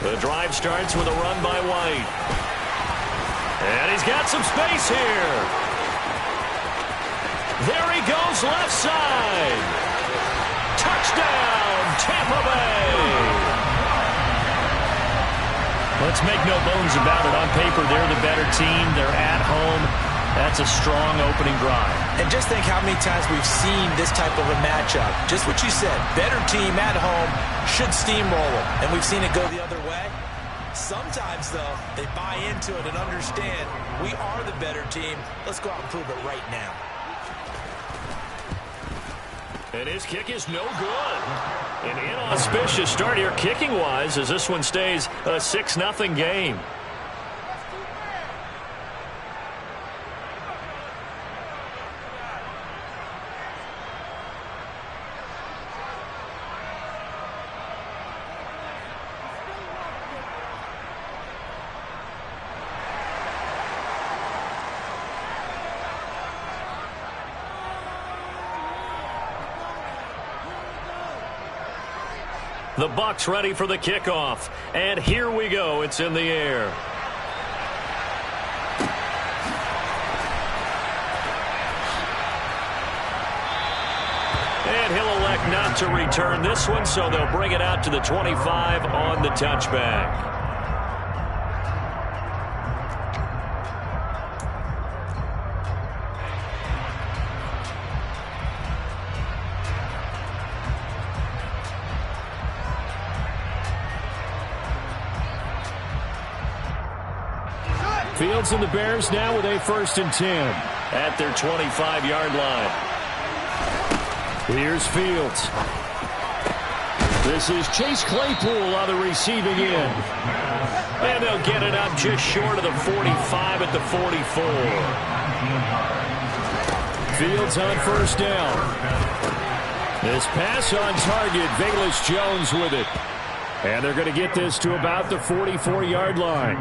The drive starts with a run by White. And he's got some space here. There he goes, left side. Touchdown, Tampa Bay. Let's make no bones about it. On paper, they're the better team. They're at home. That's a strong opening drive. And just think how many times we've seen this type of a matchup. Just what you said, better team at home should steamroll them. And we've seen it go the other way. Sometimes, though, they buy into it and understand we are the better team. Let's go out and prove it right now. And his kick is no good. An inauspicious start here kicking-wise as this one stays a 6-0 game. The Bucs ready for the kickoff. And here we go. It's in the air. And he'll elect not to return this one, so they'll bring it out to the 25 on the touchback. Fields and the Bears now with a 1st and 10 at their 25-yard line. Here's Fields. This is Chase Claypool on the receiving end. And they'll get it up just short of the 45 at the 44. Fields on 1st down. This pass on target. Velus Jones with it. And they're going to get this to about the 44-yard line.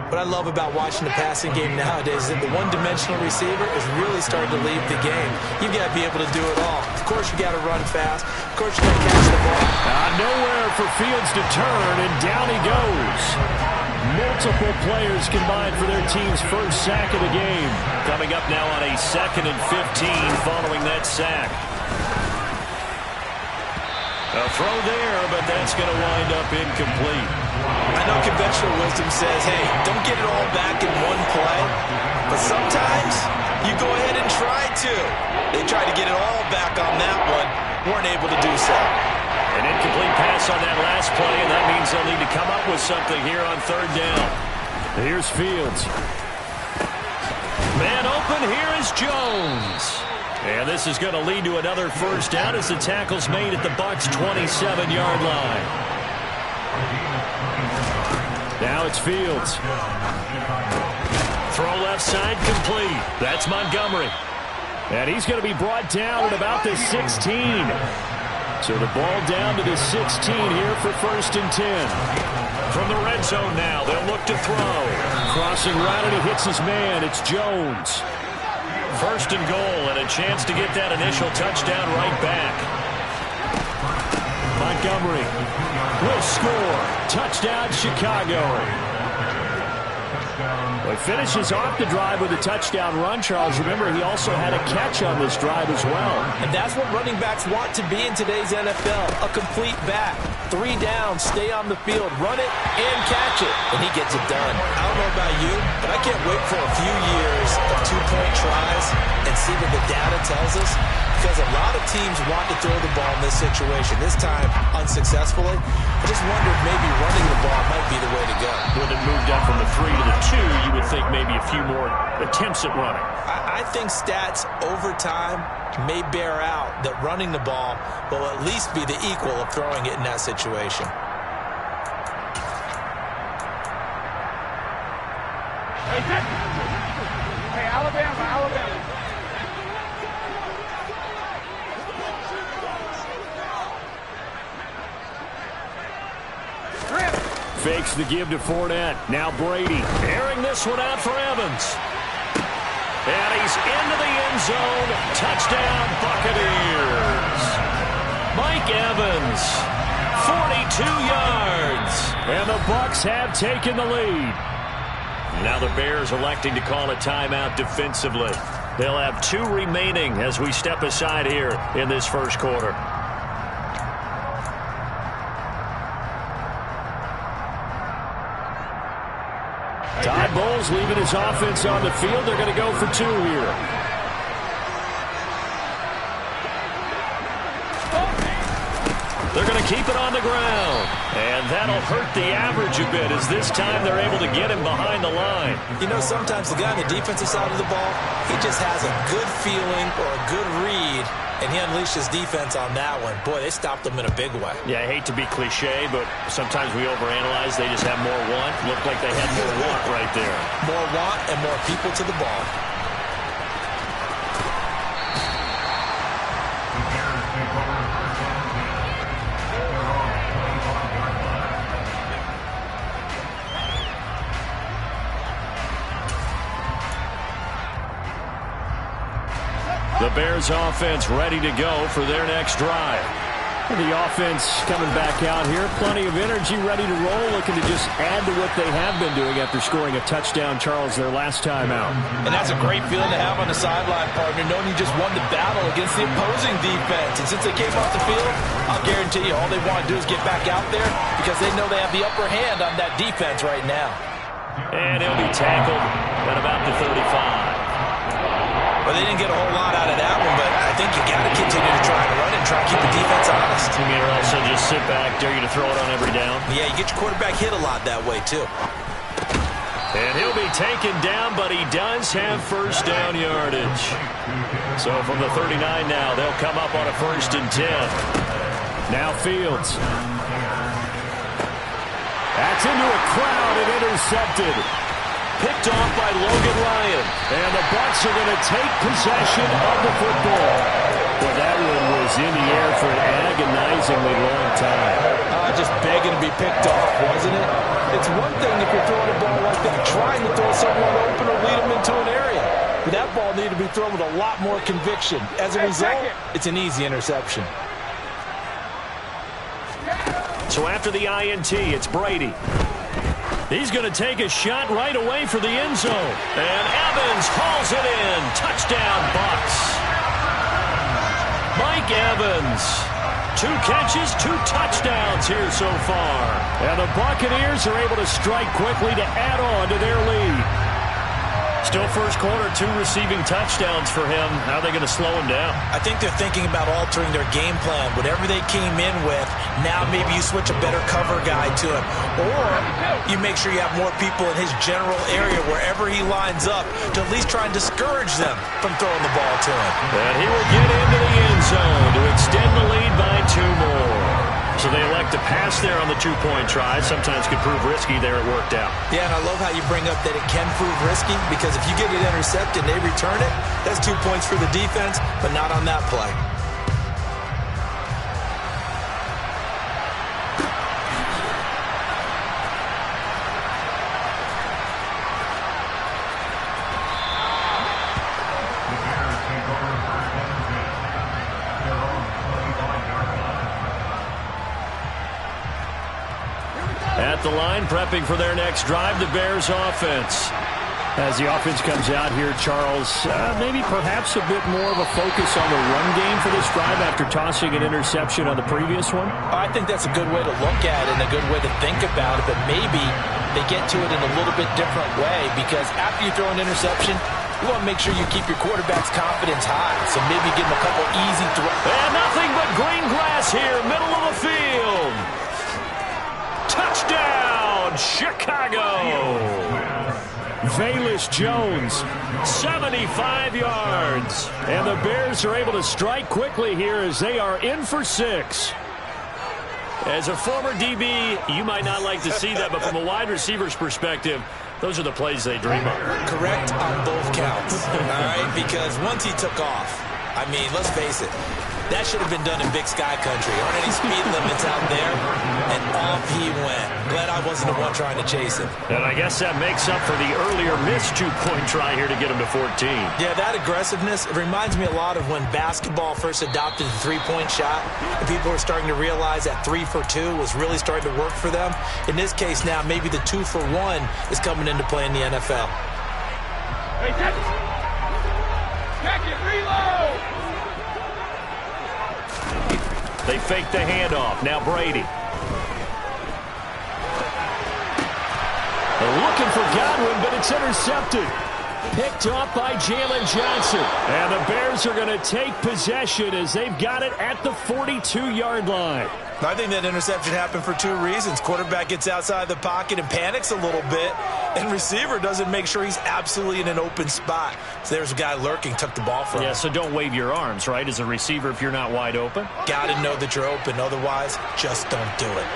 What I love about watching the passing game nowadays is that the one-dimensional receiver is really starting to leave the game. You've got to be able to do it all. Of course, you got to run fast. Of course, you got to catch the ball. Nowhere for Fields to turn, and down he goes. Multiple players combined for their team's first sack of the game. Coming up now on a 2nd and 15 following that sack. A throw there, but that's going to wind up incomplete. I know conventional wisdom says, hey, don't get it all back in one play. But sometimes you go ahead and try to. They tried to get it all back on that one. Weren't able to do so. An incomplete pass on that last play, and that means they'll need to come up with something here on 3rd down. Here's Fields. Man open, here is Jones. And this is going to lead to another 1st down as the tackle's made at the Bucs' 27-yard line. Now it's Fields. Throw left side complete. That's Montgomery. And he's going to be brought down at about the 16. So the ball down to the 16 here for 1st and 10. From the red zone now, they'll look to throw. Crossing right, and he hits his man. It's Jones. 1st and goal, and a chance to get that initial touchdown right back. Montgomery will score. Touchdown, Chicago. Well, he finishes off the drive with a touchdown run, Charles. Remember, he also had a catch on this drive as well. And that's what running backs want to be in today's NFL, a complete back. 3 down, stay on the field, run it, and catch it. And he gets it done. I don't know about you, but I can't wait for a few years of 2-point tries and see what the data tells us. Because a lot of teams want to throw the ball in this situation. This time, unsuccessfully. I just wonder if maybe running the ball might be the way to go. When it moved up from the 3 to the 2, you would think maybe a few more attempts at running. I think stats over time may bear out that running the ball will at least be the equal of throwing it in that situation. Hey, Alabama. Fakes the give to Fournette. Now Brady airing this one out for Evans. And he's into the end zone. Touchdown, Buccaneers. Mike Evans, 42 yards. And the Bucs have taken the lead. Now the Bears electing to call a timeout defensively. They'll have 2 remaining as we step aside here in this first quarter. Todd Bowles leaving his offense on the field. They're going to go for 2 here. They're going to keep it on the ground. And that'll hurt the average a bit as this time they're able to get him behind the line. You know, sometimes the guy on the defensive side of the ball, he just has a good feeling or a good read, and he unleashed his defense on that one. Boy, they stopped him in a big way. Yeah, I hate to be cliche, but sometimes we overanalyze. They just have more want. Looked like they had more want right there. More want and more people to the ball. The Bears offense ready to go for their next drive. And the offense coming back out here. Plenty of energy, ready to roll, looking to just add to what they have been doing after scoring a touchdown, Charles, their last time out. And that's a great feeling to have on the sideline, partner, knowing you just won the battle against the opposing defense. And since they came off the field, I'll guarantee you all they want to do is get back out there because they know they have the upper hand on that defense right now. And he'll be tackled at about the 35. Well, they didn't get a whole lot out of that one, but I think you got to continue to try and run it and try to keep the defense honest. You mean also just sit back, dare you to throw it on every down? Yeah, you get your quarterback hit a lot that way, too. And he'll be taken down, but he does have first down yardage. So from the 39 now, they'll come up on a 1st and 10. Now Fields. That's into a crowd and intercepted. Picked off by Logan Ryan. And the Bucs are going to take possession of the football. Well, that one was in the air for an agonizingly long time. Just begging to be picked off, wasn't it? It's one thing if you're throwing a ball like that, trying to throw someone open or lead them into an area. But that ball needed to be thrown with a lot more conviction. As a result, it's an easy interception. So after the INT, it's Brady. He's going to take a shot right away for the end zone. And Evans hauls it in. Touchdown, Bucs. Mike Evans. 2 catches, 2 touchdowns here so far. And the Buccaneers are able to strike quickly to add on to their lead. Still first quarter, 2 receiving touchdowns for him. How are they going to slow him down? I think they're thinking about altering their game plan. Whatever they came in with, now maybe you switch a better cover guy to him. Or you make sure you have more people in his general area wherever he lines up to at least try and discourage them from throwing the ball to him. And he will get into the end zone to extend the lead by 2 more. So they elect to pass there on the 2-point try. Sometimes could prove risky there. It worked out. Yeah, and I love how you bring up that it can prove risky because if you get it intercepted and they return it, that's 2 points for the defense, but not on that play. At the line, prepping for their next drive, the Bears offense. As the offense comes out here, Charles, maybe perhaps a bit more of a focus on the run game for this drive after tossing an interception on the previous one? I think that's a good way to look at it and a good way to think about it, but maybe they get to it in a little bit different way because after you throw an interception, you want to make sure you keep your quarterback's confidence high, so maybe give him a couple easy throws. And nothing but green grass here, middle of the field. Touchdown, Chicago! Velus Jones, 75 yards. And the Bears are able to strike quickly here as they are in for 6. As a former DB, you might not like to see that, but from a wide receiver's perspective, those are the plays they dream of. Correct on both counts, all right? Because once he took off, I mean, let's face it, that should have been done in Big Sky Country. Aren't any speed limits out there? And off he went. Glad probably wasn't the one trying to chase him. And I guess that makes up for the earlier missed two-point try here to get him to 14. Yeah, that aggressiveness, it reminds me a lot of when basketball first adopted the three-point shot, and people were starting to realize that 3 for 2 was really starting to work for them. In this case now, maybe the 2 for 1 is coming into play in the NFL. Hey, catch it! Catch it, reload! They fake the handoff. Now Brady. They're looking for Godwin, but it's intercepted. Picked off by Jalen Johnson. And the Bears are going to take possession as they've got it at the 42-yard line. I think that interception happened for 2 reasons. Quarterback gets outside the pocket and panics a little bit, and receiver doesn't make sure he's absolutely in an open spot. So there's a guy lurking, took the ball from him. Yeah, so don't wave your arms, right, as a receiver if you're not wide open. Got to know that you're open. Otherwise, just don't do it.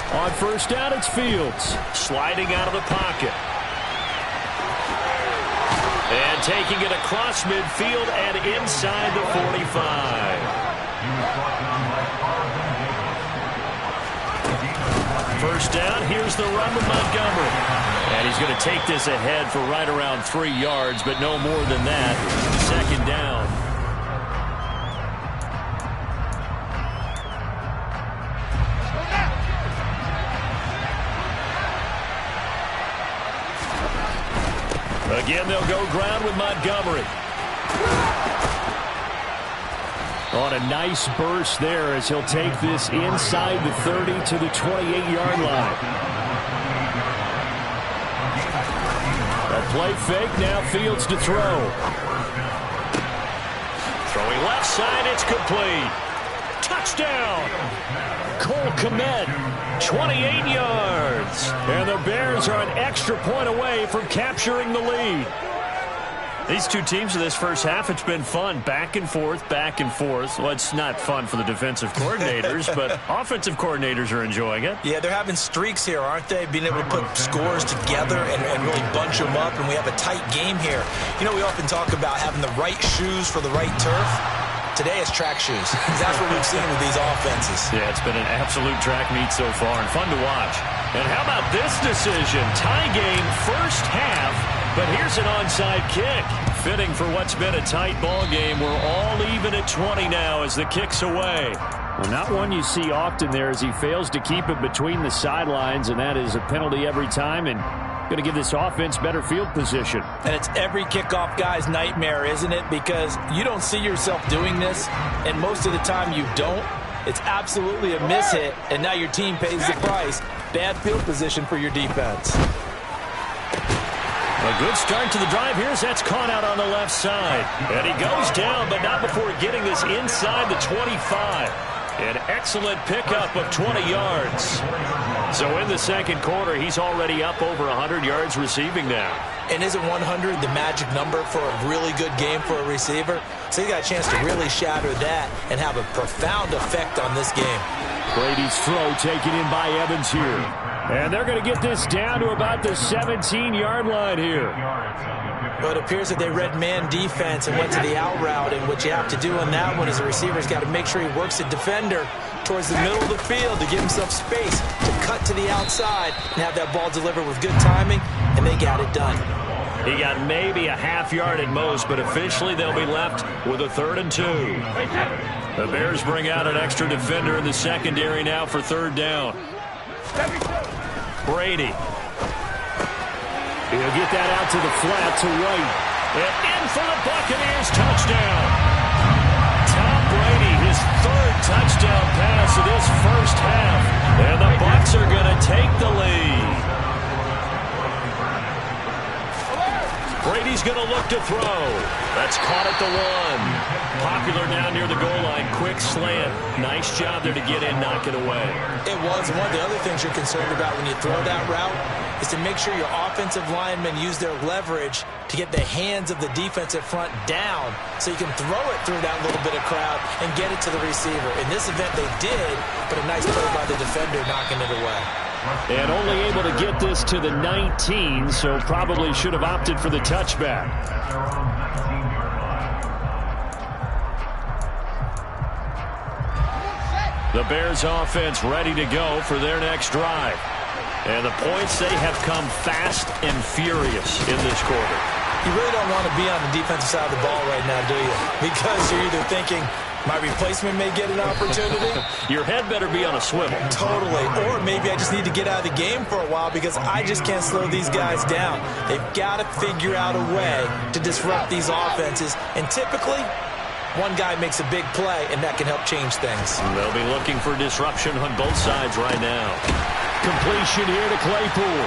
On first down, it's Fields. Sliding out of the pocket. And taking it across midfield and inside the 45. First down, here's the run with Montgomery. And he's going to take this ahead for right around 3 yards, but no more than that. Second down. Again, they'll go ground with Montgomery. On a nice burst there as he'll take this inside the 30 to the 28-yard line. A play fake, now Fields to throw. Throwing left side, it's complete. Touchdown! Cole Kmet, 28 yards. And the Bears are an extra point away from capturing the lead. These two teams in this first half, it's been fun. Back and forth, back and forth. Well, it's not fun for the defensive coordinators, but offensive coordinators are enjoying it. Yeah, they're having streaks here, aren't they? Being able to put scores together and really bunch them up, and we have a tight game here. You know, we often talk about having the right shoes for the right turf. Today it's track shoes. That's what we've seen with these offenses. Yeah, it's been an absolute track meet so far and fun to watch. And how about this decision? Tie game first half, but here's an onside kick. Fitting for what's been a tight ball game. We're all even at 20 now as the kick's away. Well, not one you see often there as he fails to keep it between the sidelines, and that is a penalty every time, and going to give this offense better field position. And it's every kickoff guy's nightmare, isn't it? Because you don't see yourself doing this, and most of the time you don't. It's absolutely a miss hit, and now your team pays the price. Bad field position for your defense. A good start to the drive here as that's caught out on the left side. And he goes down, but not before getting this inside the 25. An excellent pickup of 20 yards. So in the second quarter, he's already up over 100 yards receiving now. And isn't 100 the magic number for a really good game for a receiver? So he got a chance to really shatter that and have a profound effect on this game. Brady's throw taken in by Evans here. And they're going to get this down to about the 17-yard line here. But it appears that they read man defense and went to the out route, and what you have to do on that one is the receiver's got to make sure he works the defender towards the middle of the field to give himself space to cut to the outside and have that ball delivered with good timing, and they got it done. He got maybe a half yard at most, but officially they'll be left with a 3rd and 2. The Bears bring out an extra defender in the secondary now for 3rd down. Brady. He'll get that out to the flat to White. And in for the Buccaneers touchdown. Tom Brady, his 3rd touchdown pass of this first half. And the Bucs are going to take the lead. Brady's going to look to throw. That's caught at the 1. Popular now near the goal line. Quick slant. Nice job there to get in, knock it away. It was. One of the other things you're concerned about when you throw that route is to make sure your offensive linemen use their leverage to get the hands of the defensive front down so you can throw it through that little bit of crowd and get it to the receiver. In this event, they did, but a nice play by the defender knocking it away. And only able to get this to the 19, so probably should have opted for the touchback. The Bears offense ready to go for their next drive. And the points, they have come fast and furious in this quarter. You really don't want to be on the defensive side of the ball right now, do you? Because you're either thinking, my replacement may get an opportunity. Your head better be on a swivel. Totally. Or maybe I just need to get out of the game for a while because I just can't slow these guys down. They've got to figure out a way to disrupt these offenses. And typically, one guy makes a big play, and that can help change things. They'll be looking for disruption on both sides right now. Completion here to Claypool.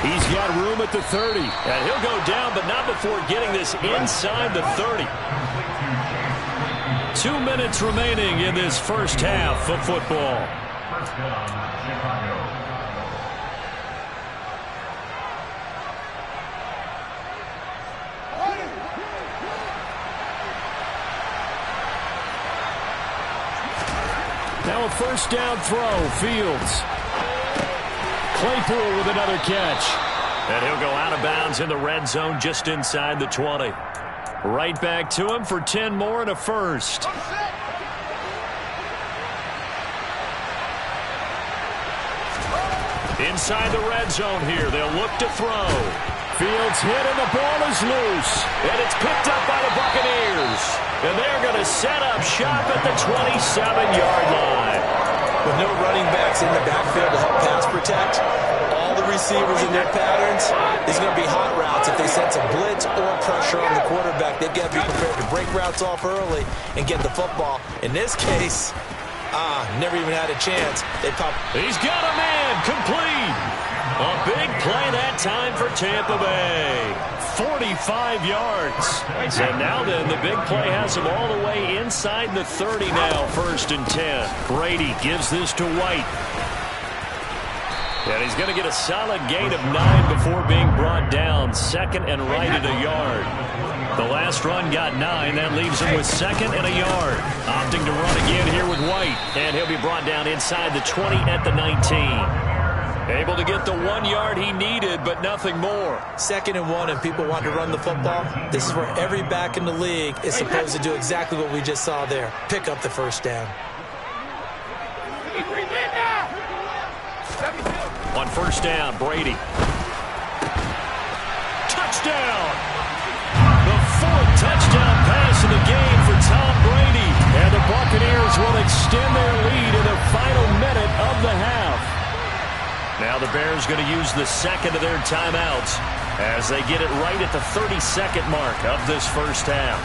He's got room at the 30. And he'll go down, but not before getting this inside the 30. 2 minutes remaining in this first half of football. Now a first down throw, Fields. Claypool with another catch. And he'll go out of bounds in the red zone just inside the 20. Right back to him for 10 more and a first. Inside the red zone here, they'll look to throw. Fields hit and the ball is loose. And it's picked up by the Buccaneers. And they're going to set up shop at the 27-yard line. With no running backs in the backfield to help pass protect, all the receivers in their patterns, there's going to be hot routes. If they sense a blitz or pressure on the quarterback, they've got to be prepared to break routes off early and get the football. In this case, never even had a chance. They pop. He's got a man, complete. A big play that time for Tampa Bay. 45 yards. And now then, the big play has him all the way inside the 30 now, 1st and 10. Brady gives this to White. And he's going to get a solid gain of 9 before being brought down. 2nd and right at a yard. The last run got 9. That leaves him with 2nd and a yard. Opting to run again here with White. And he'll be brought down inside the 20 at the 19. Able to get the 1 yard he needed, but nothing more. 2nd and 1, and people want to run the football. This is where every back in the league is supposed to do exactly what we just saw there. Pick up the first down. On first down, Brady. Touchdown! The 4th touchdown pass of the game for Tom Brady. And the Buccaneers will extend their lead in the final minute of the half. Now the Bears going to use the 2nd of their timeouts as they get it right at the 30-second mark of this first half.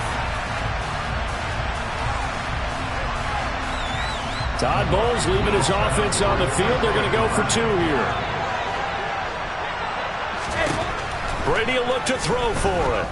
Todd Bowles leaving his offense on the field. They're going to go for 2 here. Brady will look to throw for it.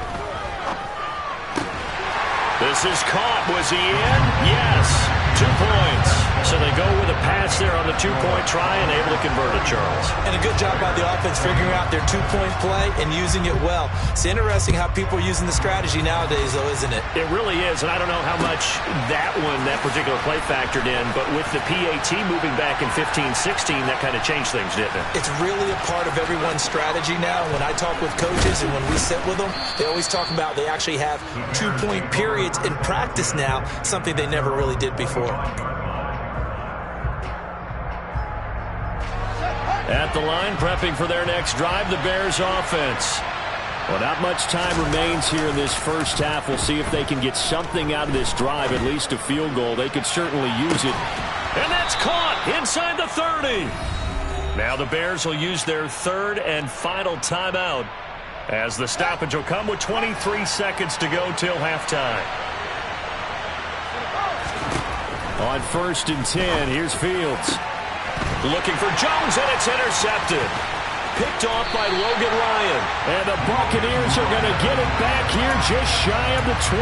This is caught. Was he in? Yes. 2 points. So they go with a pass there on the 2-point try and able to convert it, Charles. And a good job by the offense figuring out their 2-point play and using it well. It's interesting how people are using the strategy nowadays, though, isn't it? It really is, and I don't know how much that particular play factored in, but with the PAT moving back in 15-16, that kind of changed things, didn't it? It's really a part of everyone's strategy now. When I talk with coaches and when we sit with them, they always talk about they actually have 2-point periods in practice now, something they never really did before. At the line, prepping for their next drive, the Bears offense. Well, not much time remains here in this first half. We'll see if they can get something out of this drive, at least a field goal. They could certainly use it. And that's caught inside the 30. Now the Bears will use their 3rd and final timeout as the stoppage will come with 23 seconds to go till halftime. On 1st and 10, here's Fields. Looking for Jones, and it's intercepted. Picked off by Logan Ryan. And the Buccaneers are going to get it back here just shy of the 20.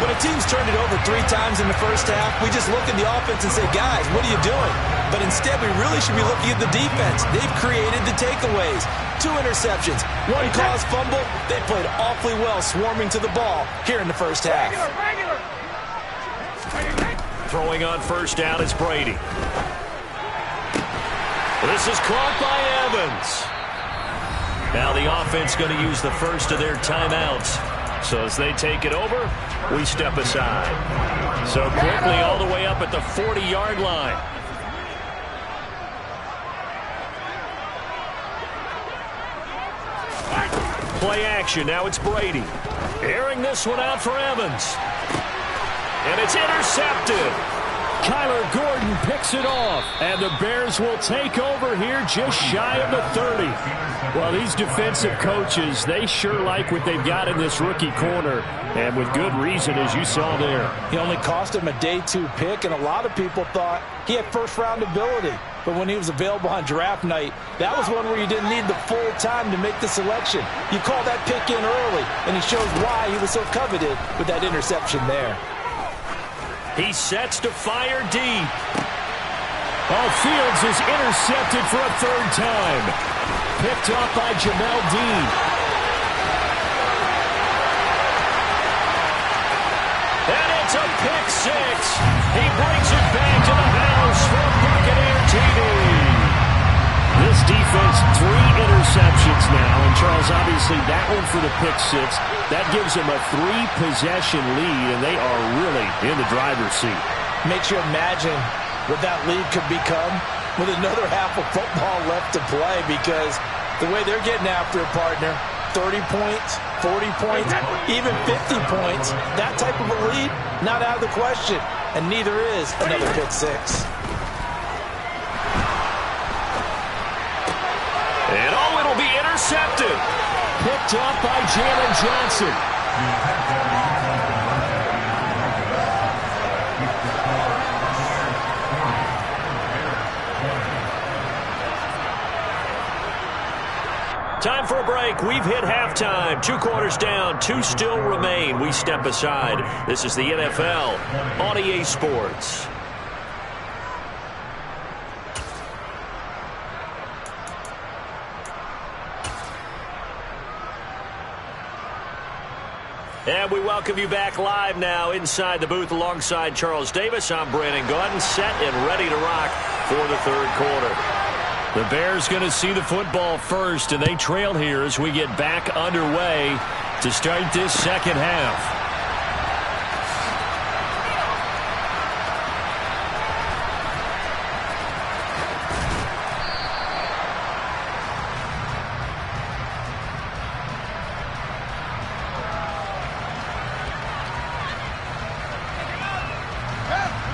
When a team's turned it over 3 times in the first half, we just look at the offense and say, guys, what are you doing? But instead, we really should be looking at the defense. They've created the takeaways. 2 interceptions, 1 caused fumble. They played awfully well swarming to the ball here in the first half. Throwing on first down is Brady. This is caught by Evans. Now the offense going to use the first of their timeouts So as they take it over, we step aside. So quickly all the way up at the 40-yard line. Play action. Now it's Brady. Airing this one out for Evans. And it's intercepted. Kyler Gordon picks it off, and the Bears will take over here just shy of the 30. Well, these defensive coaches, they sure like what they've got in this rookie corner, and with good reason, as you saw there. He only cost him a day 2 pick, and a lot of people thought he had first-round ability. But when he was available on draft night, that was one where you didn't need the full time to make the selection. You call that pick in early, and he shows why he was so coveted with that interception there. He sets to fire deep. Oh, Fields is intercepted for a 3rd time. Picked off by Jamel Dean. And it's a pick 6. He brings it back to the house for a Buccaneer TD. This defense, 3 interceptions now. And, Charles, obviously that one for the pick 6. That gives them a 3-possession lead, and they are really in the driver's seat. Makes you imagine what that lead could become with another half of football left to play, because the way they're getting after a partner, 30 points, 40 points, even 50 points, that type of a lead, not out of the question, and neither is another pick 6. And oh, it'll be intercepted. Picked up by Jalen Johnson. Time for a break. We've hit halftime. 2 quarters down. 2 still remain. We step aside. This is the NFL on EA Sports. And we welcome you back live now inside the booth alongside Charles Davis. I'm Brandon Gordon, set and ready to rock for the 3rd quarter. The Bears going to see the football first, and they trail here as we get back underway to start this 2nd half.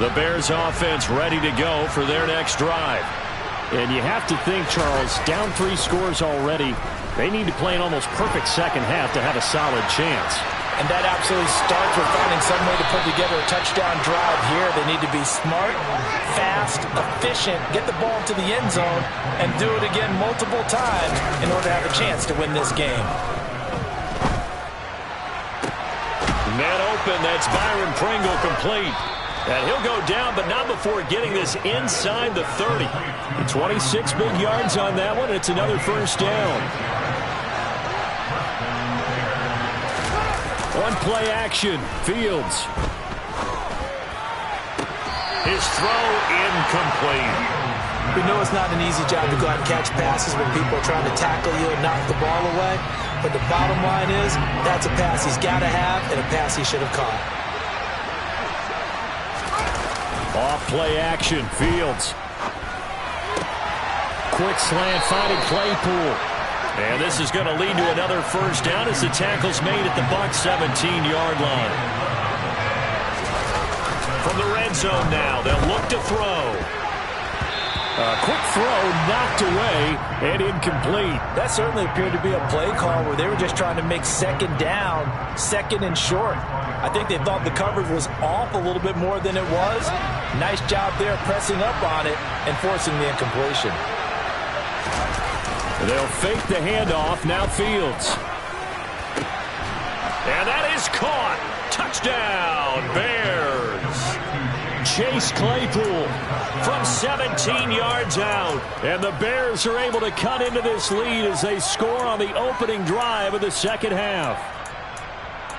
The Bears offense ready to go for their next drive. And you have to think, Charles, down 3 scores already. They need to play an almost perfect 2nd half to have a solid chance. And that absolutely starts with finding some way to put together a touchdown drive here. They need to be smart, fast, efficient, get the ball to the end zone, and do it again multiple times in order to have a chance to win this game. Man open, that's Byron Pringle complete. And he'll go down, but not before getting this inside the 30. 26 big yards on that one. It's another 1st down. On play action, Fields. His throw incomplete. We know it's not an easy job to go out and catch passes when people are trying to tackle you and knock the ball away. But the bottom line is, that's a pass he's got to have and a pass he should have caught. Off play action, Fields. Quick slant finding Claypool. And this is going to lead to another 1st down as the tackle's made at the Bucs 17-yard line. From the red zone now, they'll look to throw. A quick throw knocked away and incomplete. That certainly appeared to be a play call where they were just trying to make 2nd down, 2nd and short. I think they thought the coverage was off a little bit more than it was. Nice job there pressing up on it and forcing the incompletion. They'll fake the handoff. Now Fields. And that is caught. Touchdown, Bears. Chase Claypool from 17 yards out. And the Bears are able to cut into this lead as they score on the opening drive of the 2nd half.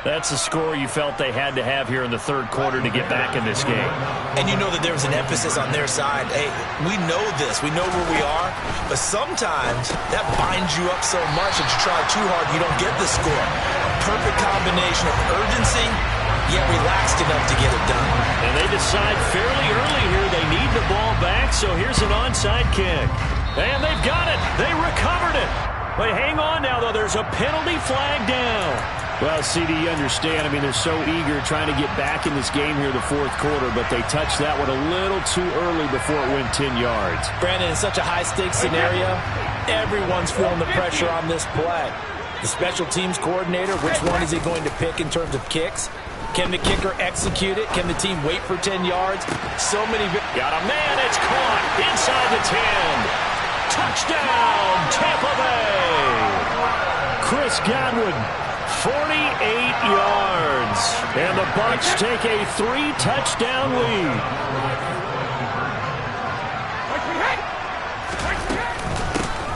That's the score you felt they had to have here in the third quarter to get back in this game. And you know that there was an emphasis on their side. Hey, we know this. We know where we are. But sometimes that binds you up so much that you try too hard, you don't get the score. A perfect combination of urgency, yet relaxed enough to get it done. And they decide fairly early here they need the ball back, so here's an onside kick. And they've got it. They recovered it. But hang on now, though. There's a penalty flag down. Well, CD, you understand. I mean, they're so eager trying to get back in this game here the fourth quarter, but they touched that one a little too early before it went 10 yards. Brandon, in such a high-stakes scenario, everyone's feeling the pressure on this play. The special teams coordinator, which one is he going to pick in terms of kicks? Can the kicker execute it? Can the team wait for 10 yards? So many... Got a man, it's caught inside the 10. Touchdown, Tampa Bay. Chris Godwin, 48 yards. And the Bucs take a 3-touchdown lead.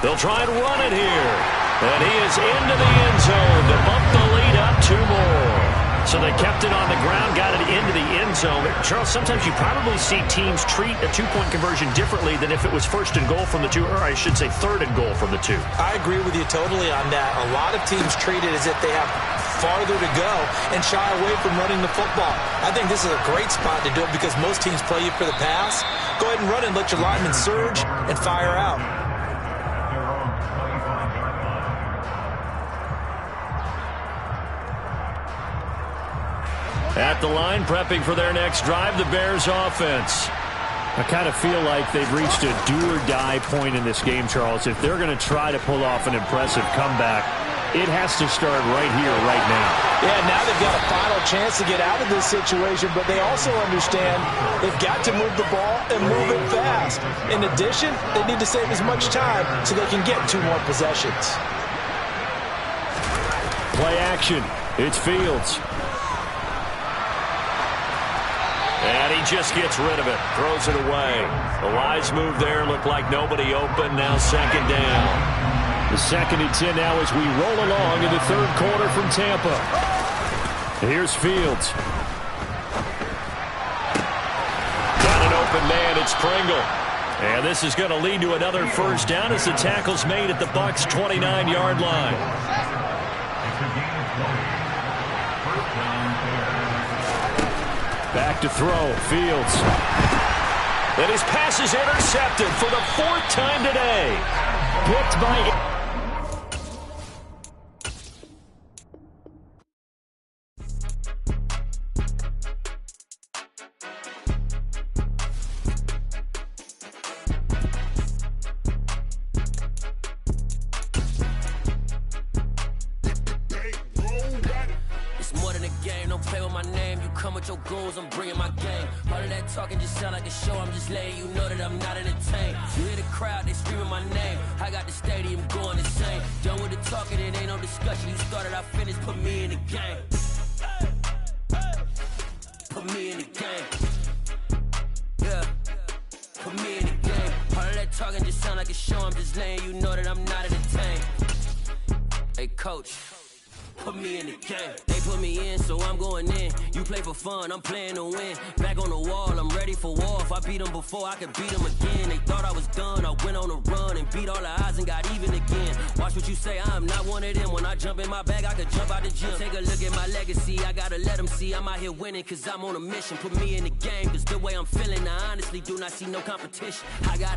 They'll try and run it here. And he is into the end zone to bump the lead up 2 more. So they kept it on the ground, got it into the end zone. Charles, sometimes you probably see teams treat a 2-point conversion differently than if it was first and goal from the 2, or I should say third and goal from the 2. I agree with you totally on that. A lot of teams treat it as if they have farther to go and shy away from running the football. I think this is a great spot to do it because most teams play you for the pass. Go ahead and run and let your linemen surge and fire out. At the line, prepping for their next drive, the Bears offense. I kind of feel like they've reached a do-or-die point in this game, Charles. If they're going to try to pull off an impressive comeback, it has to start right here, right now. Yeah, now they've got a final chance to get out of this situation, but they also understand they've got to move the ball and move it fast. In addition, they need to save as much time so they can get 2 more possessions. Play action. It's Fields. And he just gets rid of it, throws it away. The wise move there, looked like nobody open, now second down. The 2nd and 10 now as we roll along in the third quarter from Tampa. Here's Fields. Got an open man, it's Pringle. And this is going to lead to another first down as the tackle's made at the Bucs' 29-yard line. Back to throw, Fields. And his pass is intercepted for the 4th time today. Picked by... Your goals, I'm bringing my game. All of that talking just sound like a show. I'm just letting you know that I'm not entertained. You hear the crowd, they screaming my name. I got the stadium going insane. Done with the talking, it ain't no discussion. You started, I finished, put me in the game. Put me in the game. Yeah. Put me in the game. All of that talking just sound like a show. I'm just letting you know that I'm not entertained. Hey, coach. Put me in the game. They put me in, so I'm going in. You play for fun, I'm playing to win. Back on the wall, I'm ready for war. If I beat them before, I can beat them again. They thought I was done, I went on a run and beat all the odds and got even again. Watch what you say, I'm not one of them. When I jump in my bag, I could jump out the gym. Take a look at my legacy, I gotta let them see I'm out here winning, cause I'm on a mission. Put me in the game, cause the way I'm feeling, I honestly do not see no competition. I gotta